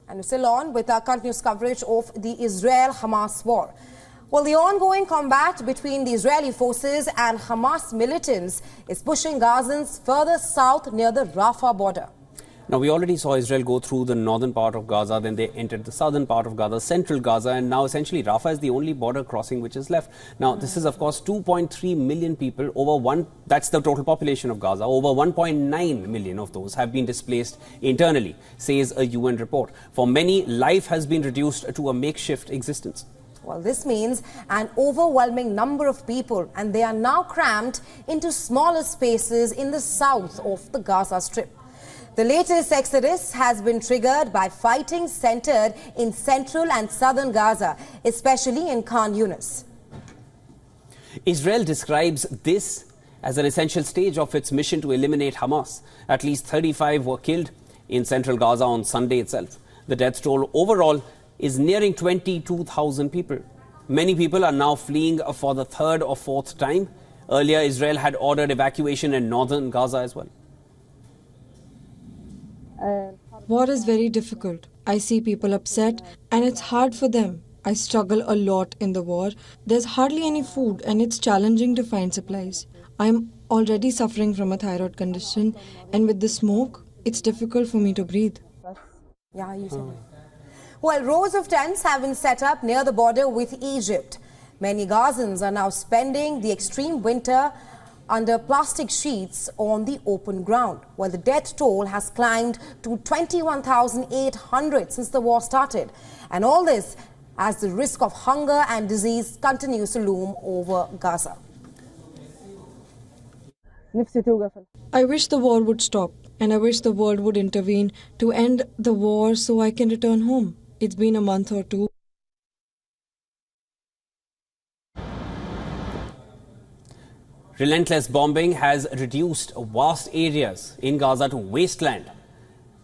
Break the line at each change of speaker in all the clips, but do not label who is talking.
And we're still on with our continuous coverage of the Israel-Hamas war. Well, the ongoing combat between the Israeli forces and Hamas militants is pushing Gazans further south near the Rafah border.
Now, we already saw Israel go through the northern part of Gaza, then they entered the southern part of Gaza, central Gaza, and now essentially Rafah is the only border crossing which is left. Now, this is, of course, 2.3 million people, that's the total population of Gaza. Over 1.9 million of those have been displaced internally, says a UN report. For many, life has been reduced to a makeshift existence.
Well, this means an overwhelming number of people, and they are now crammed into smaller spaces in the south of the Gaza Strip. The latest exodus has been triggered by fighting centered in central and southern Gaza, especially in Khan Yunis.
Israel describes this as an essential stage of its mission to eliminate Hamas. At least 35 were killed in central Gaza on Sunday itself. The death toll overall is nearing 22,000 people. Many people are now fleeing for the third or fourth time. Earlier, Israel had ordered evacuation in northern Gaza as well.
War is very difficult. I see people upset and it's hard for them. I struggle a lot in the war. There's hardly any food and it's challenging to find supplies. I'm already suffering from a thyroid condition, and with the smoke, it's difficult for me to breathe.
Yeah, you said Well, rows of tents have been set up near the border with Egypt. Many Gazans are now spending the extreme winter under plastic sheets on the open ground, while the death toll has climbed to 21,800 since the war started. And all this as the risk of hunger and disease continues to loom over Gaza.
I wish the war would stop, and I wish the world would intervene to end the war so I can return home. It's been a month or two.
Relentless bombing has reduced vast areas in Gaza to wasteland.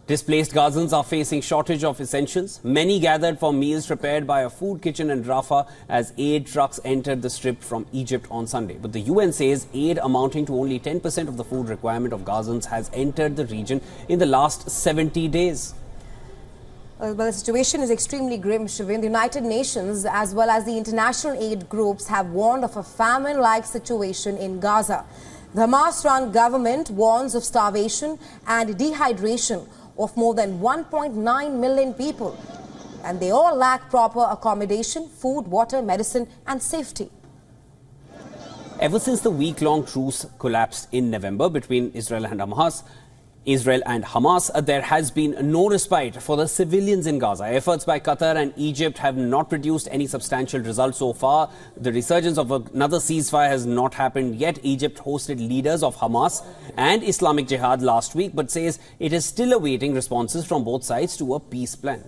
Displaced Gazans are facing shortage of essentials. Many gathered for meals prepared by a food kitchen in Rafah as aid trucks entered the strip from Egypt on Sunday. But the UN says aid amounting to only 10% of the food requirement of Gazans has entered the region in the last 70 days.
Well, the situation is extremely grim, Shivin. The United Nations as well as the international aid groups have warned of a famine-like situation in Gaza. The Hamas-run government warns of starvation and dehydration of more than 1.9 million people. And they all lack proper accommodation, food, water, medicine and safety.
Ever since the week-long truce collapsed in November between Israel and Hamas, there has been no respite for the civilians in Gaza. Efforts by Qatar and Egypt have not produced any substantial results so far. The resurgence of another ceasefire has not happened yet. Egypt hosted leaders of Hamas and Islamic Jihad last week, but says it is still awaiting responses from both sides to a peace plan.